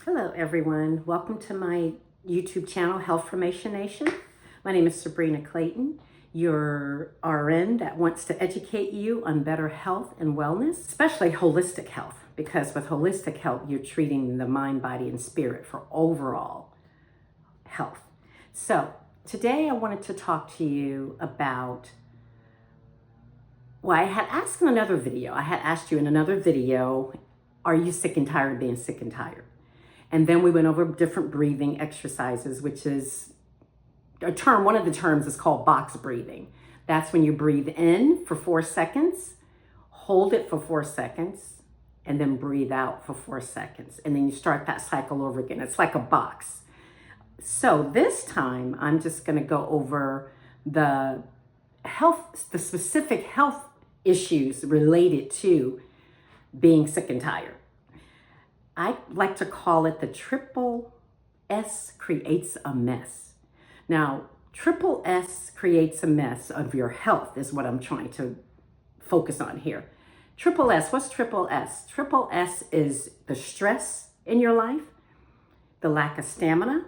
Hello, everyone. Welcome to my YouTube channel, HealthformatioNation. My name is Sabrina Clayton, your RN that wants to educate you on better health and wellness, especially holistic health, because with holistic health, you're treating the mind, body, and spirit for overall health. So today I wanted to talk to you about, I had asked in another video, are you sick and tired of being sick and tired? And then we went over different breathing exercises, which is one of the terms is called box breathing. That's when you breathe in for 4 seconds, hold it for 4 seconds, and then breathe out for 4 seconds. And then you start that cycle over again. It's like a box. So this time I'm just gonna go over the specific health issues related to being sick and tired. I like to call it the Triple S creates a mess. Now, Triple S creates a mess of your health is what I'm trying to focus on here. Triple S, what's Triple S? Triple S is the stress in your life, the lack of stamina,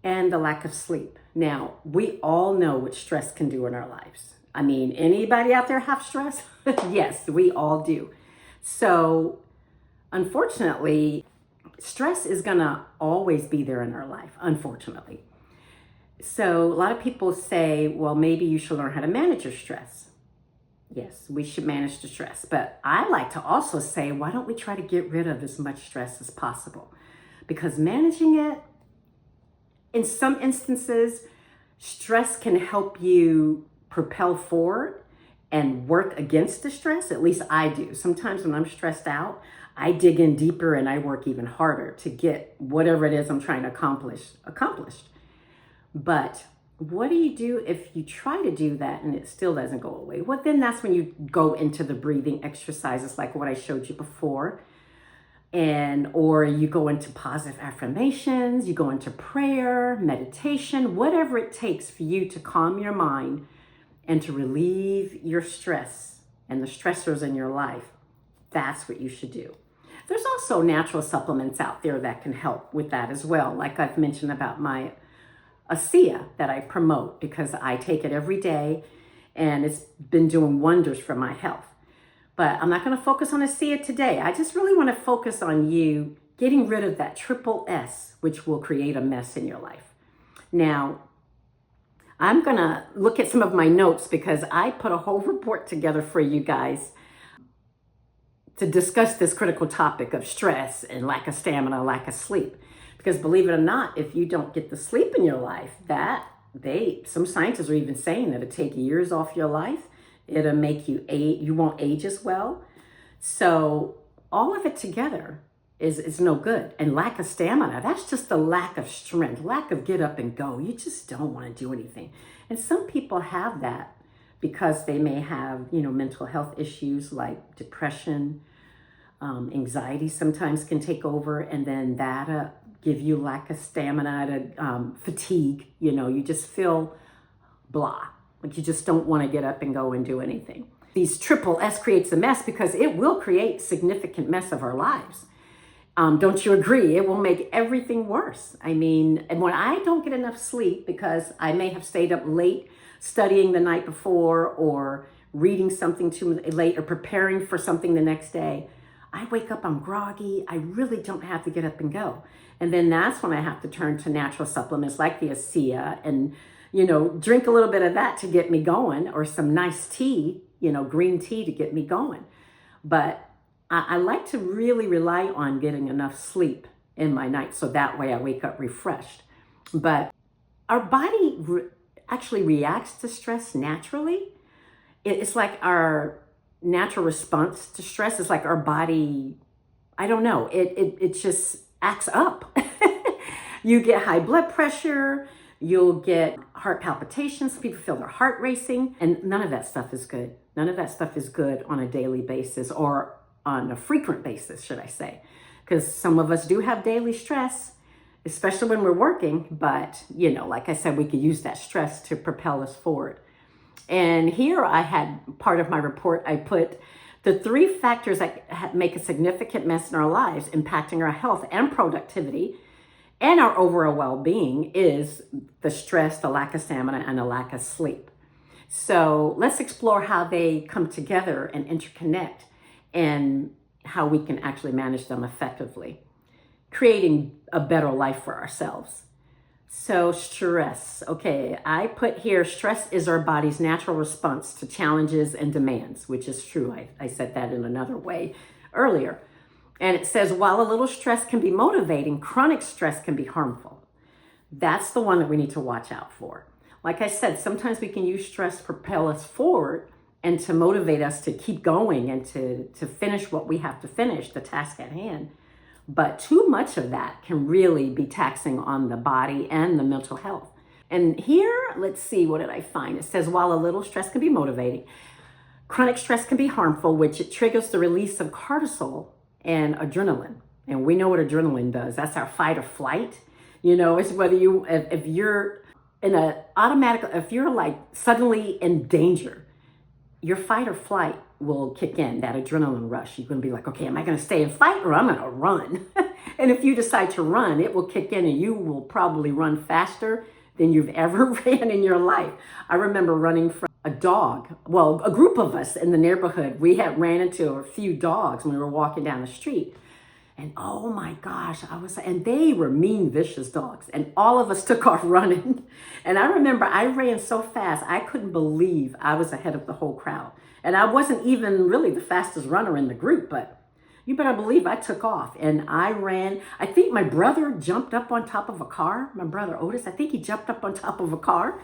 and the lack of sleep. Now, we all know what stress can do in our lives. I mean, anybody out there have stress? Yes, we all do. So, unfortunately, stress is gonna always be there in our life, unfortunately. So a lot of people say, well, maybe you should learn how to manage your stress. Yes, we should manage the stress. But I like to also say, why don't we try to get rid of as much stress as possible? Because managing it, in some instances, stress can help you propel forward and work against the stress. At least I do. Sometimes when I'm stressed out, I dig in deeper and I work even harder to get whatever it is I'm trying to accomplish accomplished. But what do you do if you try to do that and it still doesn't go away? Well, then that's when you go into the breathing exercises like what I showed you before. Or you go into positive affirmations, you go into prayer, meditation, whatever it takes for you to calm your mind and to relieve your stress and the stressors in your life. That's what you should do. There's also natural supplements out there that can help with that as well. Like I've mentioned about my ASEA that I promote because I take it every day and it's been doing wonders for my health. But I'm not going to focus on ASEA today. I just really want to focus on you getting rid of that Triple S, which will create a mess in your life. Now, I'm going to look at some of my notes because I put a whole report together for you guys to discuss this critical topic of stress and lack of stamina, lack of sleep. Because believe it or not, if you don't get the sleep in your life, some scientists are even saying that it'll take years off your life. It'll make you won't age as well. So all of it together is no good. And lack of stamina, that's just the lack of strength, lack of get up and go. You just don't want to do anything. And some people have that because they may have, mental health issues like depression, anxiety sometimes can take over, and then that give you lack of stamina, fatigue. You just feel blah, like you just don't want to get up and go and do anything. These Triple S creates a mess because it will create significant mess of our lives. Don't you agree? It will make everything worse. I mean, and when I don't get enough sleep because I may have stayed up late studying the night before or reading something too late or preparing for something the next day, I wake up, I'm groggy. I really don't have to get up and go. And then that's when I have to turn to natural supplements like the ASEA and, drink a little bit of that to get me going, or some nice tea, green tea to get me going. But I like to really rely on getting enough sleep in my night so that way I wake up refreshed. But our body actually reacts to stress naturally. It's like our natural response to stress is like our body, I don't know, it just acts up. You get high blood pressure, you'll get heart palpitations, people feel their heart racing, and none of that stuff is good. None of that stuff is good on a daily basis or on a frequent basis, should I say, because some of us do have daily stress, especially when we're working, but like I said, we could use that stress to propel us forward. And here I had part of my report, I put The three factors that make a significant mess in our lives, impacting our health and productivity and our overall well-being, is the stress, the lack of stamina, and the lack of sleep. So let's explore how they come together and interconnect and how we can actually manage them effectively, creating a better life for ourselves. So stress, okay, I put here, stress is our body's natural response to challenges and demands, which is true. I said that in another way earlier. And it says, while a little stress can be motivating, chronic stress can be harmful. That's the one that we need to watch out for. Like I said, sometimes we can use stress to propel us forward and to motivate us to keep going and to finish what we have to finish, the task at hand. But too much of that can really be taxing on the body and the mental health. And here, let's see, what did I find? It says, while a little stress can be motivating, chronic stress can be harmful, which it triggers the release of cortisol and adrenaline. And we know what adrenaline does. That's our fight or flight. You know, it's whether you, if you're in a automatic, if you're like suddenly in danger, your fight or flight will kick in, that adrenaline rush. You're going to be like, okay, am I going to stay and fight or I'm going to run? And if you decide to run, it will kick in and you will probably run faster than you've ever ran in your life. I remember running from a dog. Well, a group of us in the neighborhood, we had ran into a few dogs when we were walking down the street. And oh my gosh, and they were mean, vicious dogs. And all of us took off running. And I remember I ran so fast, I couldn't believe I was ahead of the whole crowd. And I wasn't even really the fastest runner in the group, but you better believe I took off. And I ran. I think my brother jumped up on top of a car. My brother Otis, I think he jumped up on top of a car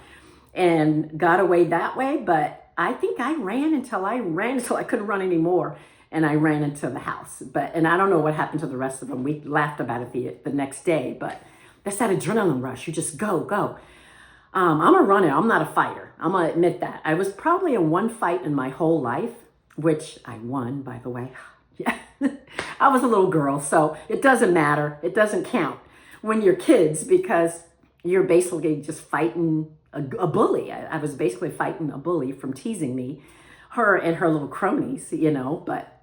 and got away that way. But I think I ran until I couldn't run anymore. And I ran into the house. And I don't know what happened to the rest of them. We laughed about it the next day, but that's that adrenaline rush. You just go. I'm a runner. I'm not a fighter. I'm going to admit that. I was probably in one fight in my whole life, which I won, by the way. Yeah, I was a little girl, so it doesn't matter. It doesn't count when you're kids because you're basically just fighting a bully. I was basically fighting a bully from teasing me, her and her little cronies, you know, but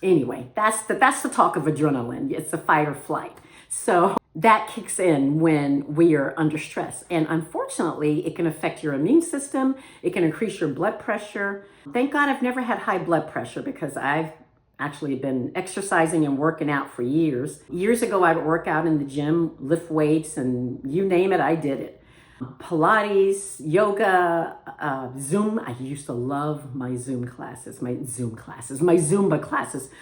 anyway, that's the talk of adrenaline. It's a fight or flight. So that kicks in when we are under stress. And unfortunately, it can affect your immune system. It can increase your blood pressure. Thank God I've never had high blood pressure because I've actually been exercising and working out for years. Years ago, I would work out in the gym, lift weights, and you name it, I did it. Pilates, yoga, Zoom. I used to love my Zumba classes.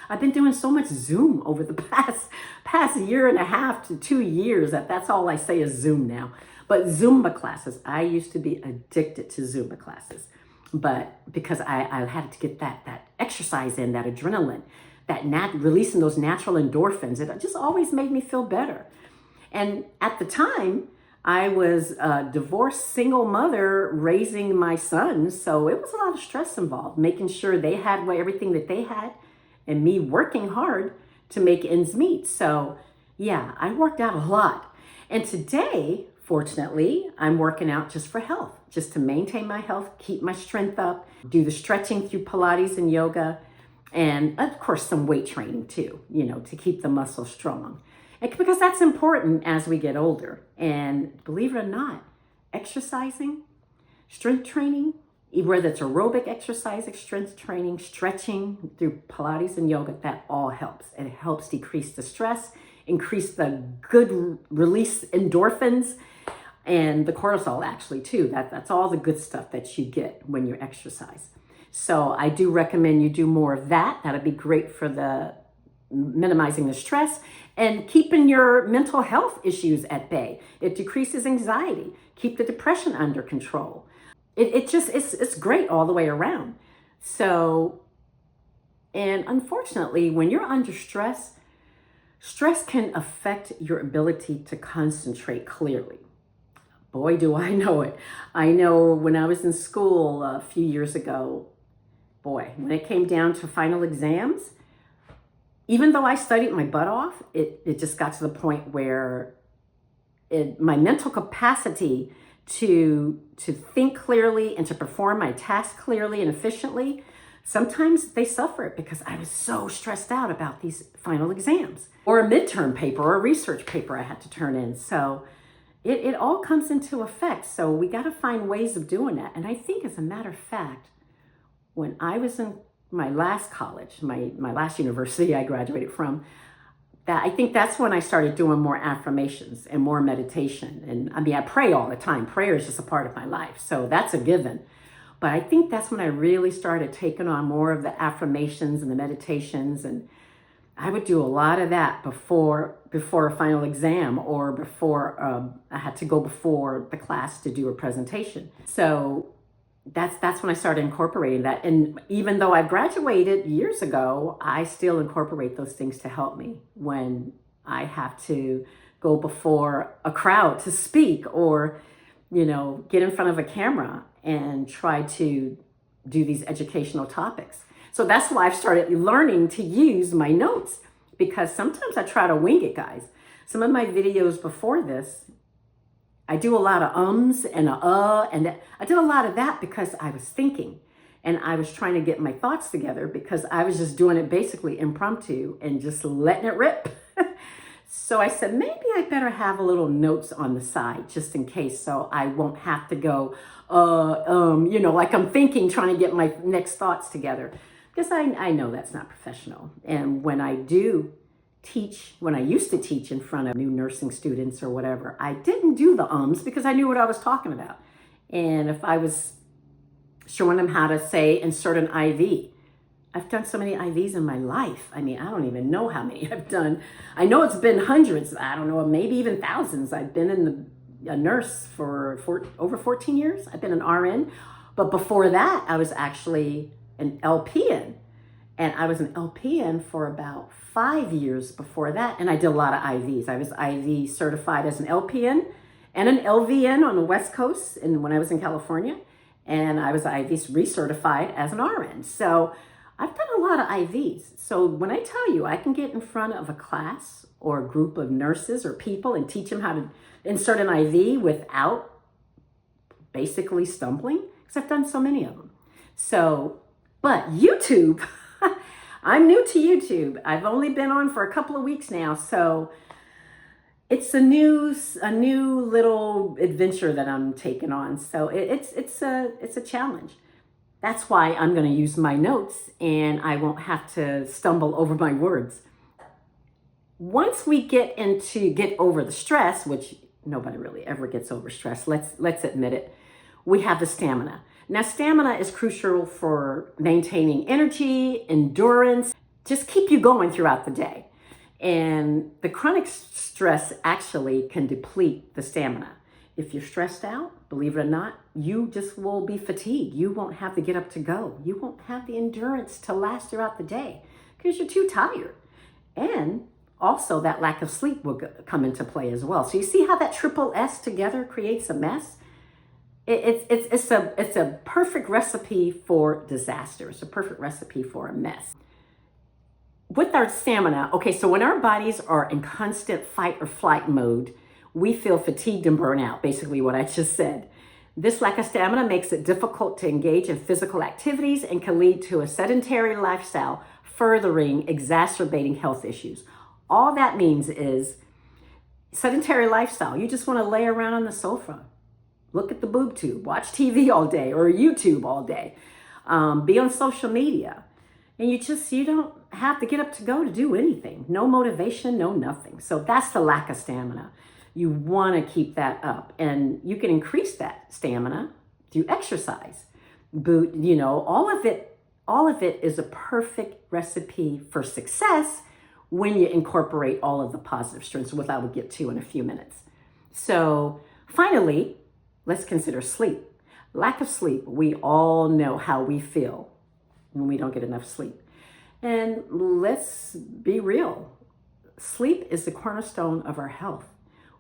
I've been doing so much Zoom over the past year and a half to 2 years that's all I say is Zoom now. But Zumba classes, I used to be addicted to Zumba classes. But because I had to get that exercise in, that adrenaline, releasing those natural endorphins, it just always made me feel better. And at the time, I was a divorced single mother raising my sons, so it was a lot of stress involved, making sure they had everything that they had and me working hard to make ends meet. So yeah, I worked out a lot. And today, fortunately, I'm working out just for health, just to maintain my health, keep my strength up, do the stretching through Pilates and yoga, and of course some weight training too, you know, to keep the muscles strong. Because that's important as we get older. And believe it or not, exercising, strength training, whether it's aerobic exercise, strength training, stretching through Pilates and yoga, that all helps. It helps decrease the stress, increase the good release endorphins, and the cortisol actually too. That's all the good stuff that you get when you exercise. So I do recommend you do more of that. That'd be great for the minimizing the stress and keeping your mental health issues at bay. It decreases anxiety, keep the depression under control. It's great all the way around. So, and unfortunately, when you're under stress can affect your ability to concentrate clearly. Boy, do I know it. I know when I was in school a few years ago, when it came down to final exams, even though I studied my butt off, it just got to the point where my mental capacity to think clearly and to perform my task clearly and efficiently Sometimes they suffer it because I was so stressed out about these final exams or a midterm paper or a research paper I had to turn in. So it all comes into effect. So we got to find ways of doing that. And I think, as a matter of fact, when I was in my last college, my last university I graduated from, that I think that's when I started doing more affirmations and more meditation. And I mean, I pray all the time. Prayer is just a part of my life. So that's a given. But I think that's when I really started taking on more of the affirmations and the meditations. And I would do a lot of that before a final exam or before I had to go before the class to do a presentation. So that's when I started incorporating that. And even though I graduated years ago, I still incorporate those things to help me when I have to go before a crowd to speak or, get in front of a camera and try to do these educational topics. So that's why I've started learning to use my notes, because sometimes I try to wing it, guys. Some of my videos before this, I do a lot of ums and and I did a lot of that because I was thinking and I was trying to get my thoughts together because I was just doing it basically impromptu and just letting it rip. So I said, maybe I better have a little notes on the side just in case, so I won't have to go, like I'm thinking, trying to get my next thoughts together. Because I know that's not professional. And when I used to teach in front of new nursing students or whatever, I didn't do the ums because I knew what I was talking about. And if I was showing them how to say, insert an IV, I've done so many IVs in my life. I mean, I don't even know how many I've done. I know it's been hundreds. I don't know, maybe even thousands. I've been a nurse for over 14 years. I've been an RN. But before that, I was actually an LPN. And I was an LPN for about 5 years before that. And I did a lot of IVs. I was IV certified as an LPN and an LVN on the West Coast and when I was in California. And I was IV recertified as an RN. So I've done a lot of IVs. So when I tell you I can get in front of a class or a group of nurses or people and teach them how to insert an IV without basically stumbling, because I've done so many of them. So, but YouTube, I'm new to YouTube. I've only been on for a couple of weeks now. So it's a new little adventure that I'm taking on. So it's a challenge. That's why I'm going to use my notes and I won't have to stumble over my words. Once we get over the stress, which nobody really ever gets over stress, let's admit it, we have the stamina. Now, stamina is crucial for maintaining energy, endurance, just keep you going throughout the day. And the chronic stress actually can deplete the stamina. If you're stressed out, believe it or not, you just will be fatigued. You won't have to get up to go. You won't have the endurance to last throughout the day because you're too tired. And also that lack of sleep will come into play as well. So you see how that triple S together creates a mess? It's a perfect recipe for disaster. It's a perfect recipe for a mess. With our stamina, okay, so when our bodies are in constant fight or flight mode, we feel fatigued and burnt out, basically what I just said. This lack of stamina makes it difficult to engage in physical activities and can lead to a sedentary lifestyle, furthering exacerbating health issues. All that means is sedentary lifestyle. You just want to lay around on the sofa, look at the boob tube, watch TV all day or YouTube all day, be on social media. And you don't have to get up to go to do anything. No motivation, no nothing. So that's the lack of stamina. You want to keep that up, and you can increase that stamina through exercise. But, all of it is a perfect recipe for success when you incorporate all of the positive strengths, which I will get to in a few minutes. So finally, let's consider sleep. Lack of sleep. We all know how we feel when we don't get enough sleep. And let's be real. Sleep is the cornerstone of our health.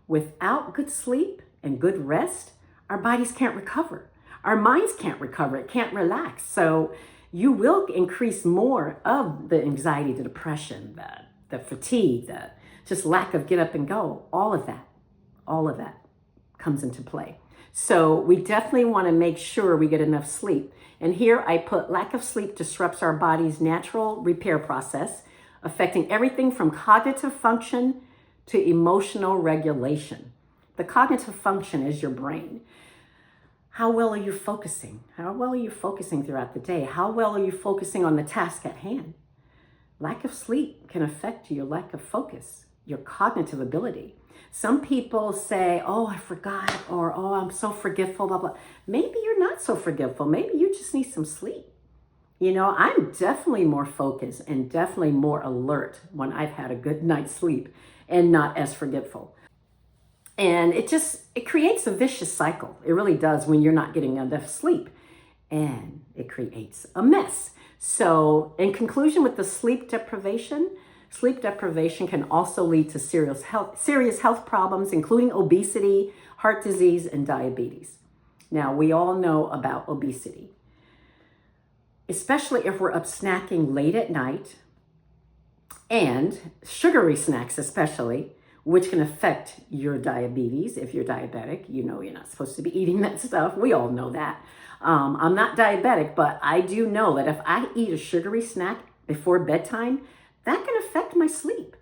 Without good sleep and good rest, our bodies can't recover. Our minds can't recover. It can't relax. So you will increase more of the anxiety, the depression, the fatigue, the just lack of get up and go. All of that comes into play. So we definitely want to make sure we get enough sleep. And here I put lack of sleep disrupts our body's natural repair process, affecting everything from cognitive function to emotional regulation. The cognitive function is your brain. How well are you focusing? How well are you focusing throughout the day? How well are you focusing on the task at hand? Lack of sleep can affect your lack of focus, your cognitive ability. Some people say, oh, I forgot, or oh, I'm so forgetful, blah, blah. Maybe you're not so forgetful. Maybe you just need some sleep. You know, I'm definitely more focused and definitely more alert when I've had a good night's sleep and not as forgetful. And it creates a vicious cycle. It really does when you're not getting enough sleep. And it creates a mess. So in conclusion with the sleep deprivation can also lead to serious health problems, including obesity, heart disease, and diabetes. Now, we all know about obesity, especially if we're up snacking late at night, and sugary snacks especially, which can affect your diabetes. If you're diabetic, you know you're not supposed to be eating that stuff. We all know that. I'm not diabetic, but I do know that if I eat a sugary snack before bedtime, that can affect my sleep.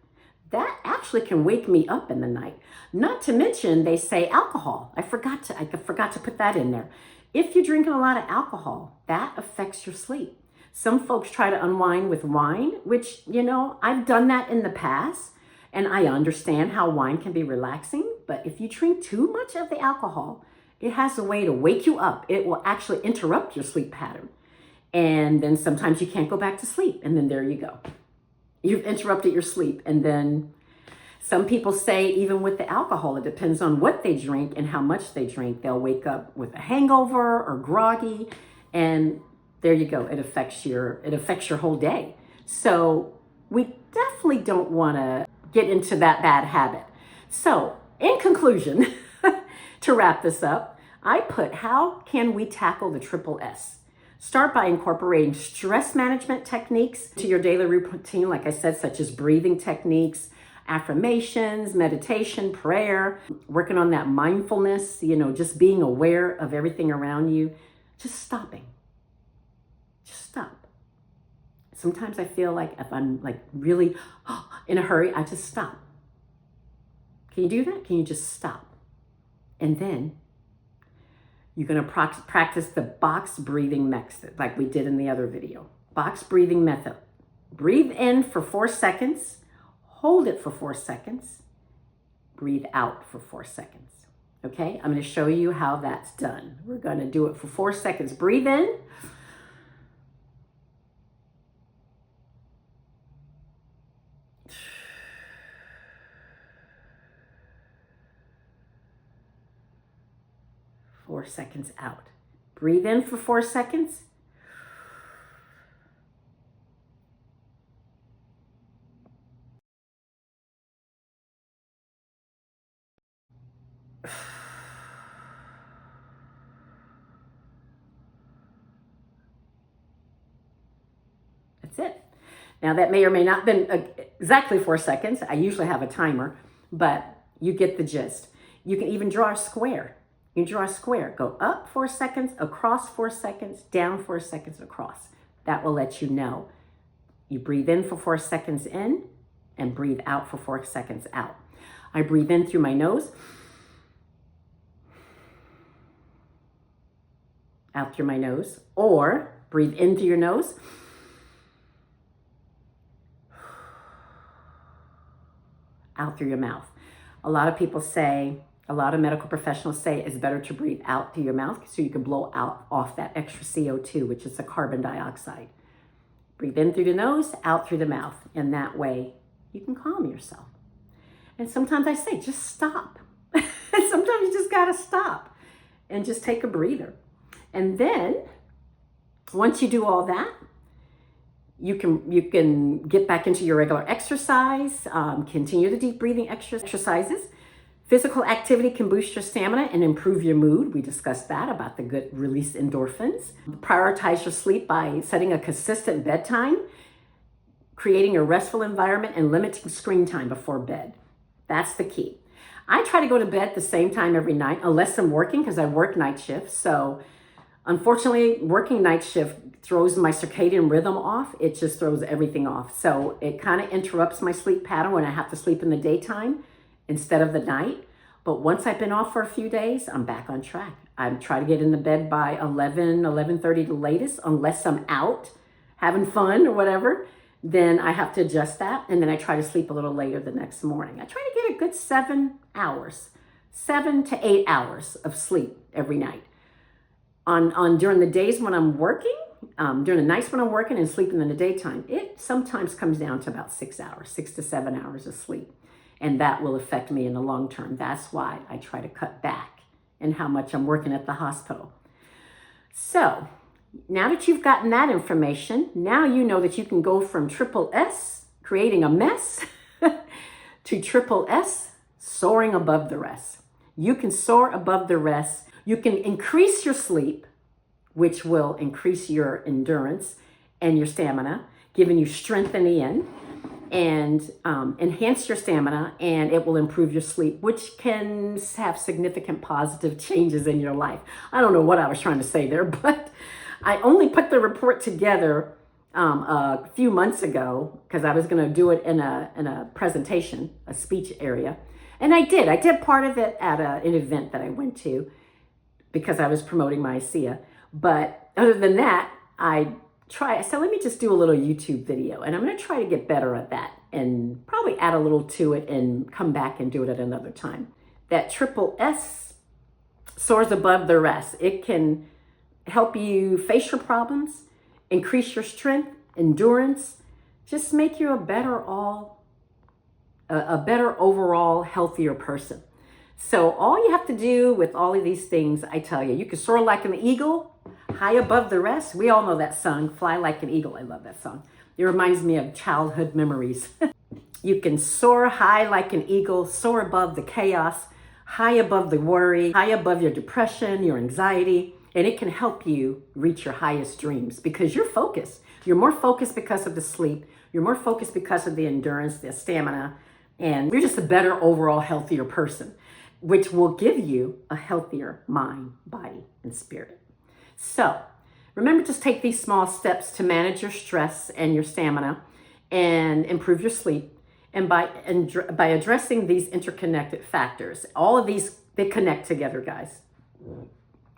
That actually can wake me up in the night. Not to mention, they say alcohol. I forgot to put that in there. If you're drinking a lot of alcohol, that affects your sleep. Some folks try to unwind with wine, which, you know, I've done that in the past, and I understand how wine can be relaxing. But if you drink too much of the alcohol, it has a way to wake you up. It will actually interrupt your sleep pattern. And then sometimes you can't go back to sleep. And then there you go. You've interrupted your sleep. And then some people say even with the alcohol, it depends on what they drink and how much they drink. They'll wake up with a hangover or groggy. And there you go. It affects your whole day. So we definitely don't want to get into that bad habit. So in conclusion, to wrap this up, I put, how can we tackle the triple S? Start by incorporating stress management techniques to your daily routine, like I said, such as breathing techniques, affirmations, meditation, prayer, working on that mindfulness, you know, just being aware of everything around you, just stopping. Just stop. Sometimes I feel like if I'm like really in a hurry, I just stop. Can you do that? Can you just stop? And then you're going to practice the box breathing method like we did in the other video. Box breathing method. Breathe in for 4 seconds. Hold it for 4 seconds. Breathe out for 4 seconds. Okay? I'm going to show you how that's done. We're going to do it for 4 seconds. Breathe in. Four seconds out. Breathe in for 4 seconds. That's it. Now that may or may not have been exactly 4 seconds. I usually have a timer, but you get the gist. You can even draw a square. You draw a square. Go up 4 seconds, across 4 seconds, down 4 seconds, across. That will let you know. You breathe in for 4 seconds in and breathe out for 4 seconds out. I breathe in through my nose, out through my nose, or breathe in through your nose, out through your mouth. A lot of people say, a lot of medical professionals say it's better to breathe out through your mouth so you can blow out off that extra CO2, which is the carbon dioxide. Breathe in through the nose, out through the mouth. And that way you can calm yourself. And sometimes I say, just stop. Sometimes you just got to stop and just take a breather. And then once you do all that, you can get back into your regular exercise, continue the deep breathing exercises. Physical activity can boost your stamina and improve your mood. We discussed that about the good release endorphins. Prioritize your sleep by setting a consistent bedtime, creating a restful environment, and limiting screen time before bed. That's the key. I try to go to bed at the same time every night, unless I'm working, because I work night shifts. So unfortunately, working night shift throws my circadian rhythm off. It just throws everything off. So it kind of interrupts my sleep pattern when I have to sleep in the daytime instead of the night. But once I've been off for a few days, I'm back on track. I try to get in the bed by 11:30 the latest, unless I'm out having fun or whatever. Then I have to adjust that. And then I try to sleep a little later the next morning. I try to get a good 7 hours, 7 to 8 hours of sleep every night. During the days when I'm working, during the nights when I'm working and sleeping in the daytime, it sometimes comes down to about 6 hours, 6 to 7 hours of sleep. And that will affect me in the long term. That's why I try to cut back in how much I'm working at the hospital. So now that you've gotten that information, now you know that you can go from Triple S, creating a mess, to Triple S, soaring above the rest. You can soar above the rest. You can increase your sleep, which will increase your endurance and your stamina, giving you strength in the end, and enhance your stamina, and it will improve your sleep, which can have significant positive changes in your life. I don't know what I was trying to say there, but I only put the report together a few months ago because I was going to do it in a presentation, a speech area. And I did part of it at an event that I went to because I was promoting my ASEA. But other than that, I said, let me just do a little YouTube video, and I'm going to try to get better at that and probably add a little to it and come back and do it at another time. That Triple S soars above the rest. It can help you face your problems, increase your strength, endurance, just make you a better overall healthier person. So all you have to do with all of these things, I tell you, you can soar like an eagle, high above the rest. We all know that song, Fly Like an Eagle. I love that song. It reminds me of childhood memories. You can soar high like an eagle, soar above the chaos, high above the worry, high above your depression, your anxiety, and it can help you reach your highest dreams because you're focused. You're more focused because of the sleep. You're more focused because of the endurance, the stamina, and you're just a better overall healthier person, which will give you a healthier mind, body, and spirit. So remember to take these small steps to manage your stress and your stamina and improve your sleep. And by addressing these interconnected factors, all of these, they connect together, guys,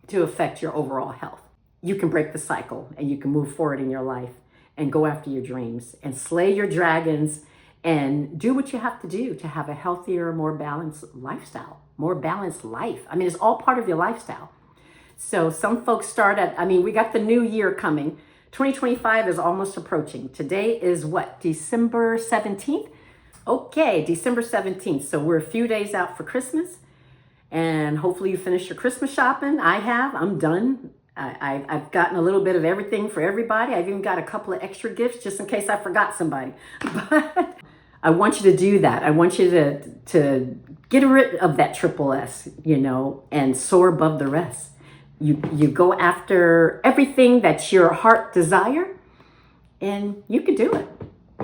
to affect your overall health. You can break the cycle and you can move forward in your life and go after your dreams and slay your dragons and do what you have to do to have a healthier, more balanced lifestyle, more balanced life. I mean, it's all part of your lifestyle. So some folks we got the new year coming. 2025 is almost approaching. Today is what? December 17th? Okay, December 17th. So we're a few days out for Christmas. And hopefully you finished your Christmas shopping. I have. I'm done. I've gotten a little bit of everything for everybody. I've even got a couple of extra gifts just in case I forgot somebody. But I want you to do that. I want you to get rid of that Triple S, and soar above the rest. You go after everything that your heart desire, and you can do it.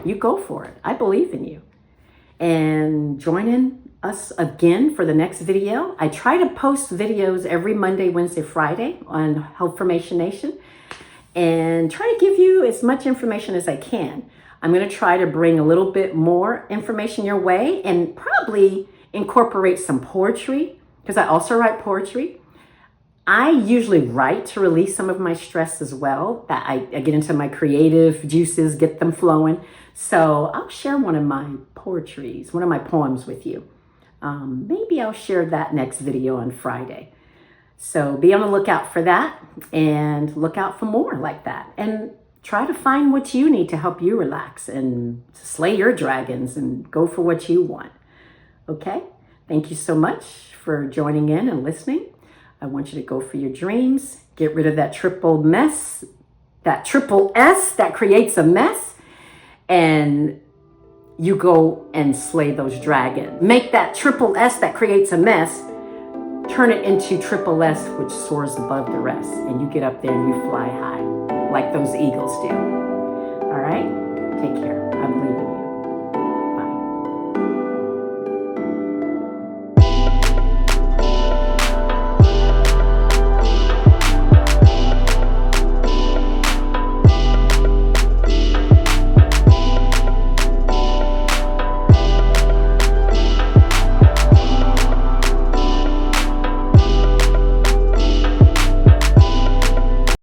You go for it. I believe in you. And join in us again for the next video. I try to post videos every Monday, Wednesday, Friday on HealthformatioNation and try to give you as much information as I can. I'm going to try to bring a little bit more information your way and probably incorporate some poetry because I also write poetry. I usually write to release some of my stress as well. That I get into my creative juices, get them flowing. So I'll share one of my poetries, one of my poems with you. Maybe I'll share that next video on Friday. So be on the lookout for that and look out for more like that. And try to find what you need to help you relax and slay your dragons and go for what you want. Okay? Thank you so much for joining in and listening. I want you to go for your dreams. Get rid of that triple mess, that Triple S that creates a mess. And you go and slay those dragons. Make that Triple S that creates a mess, turn it into Triple S, which soars above the rest. And you get up there and you fly high like those eagles do. All right? Take care.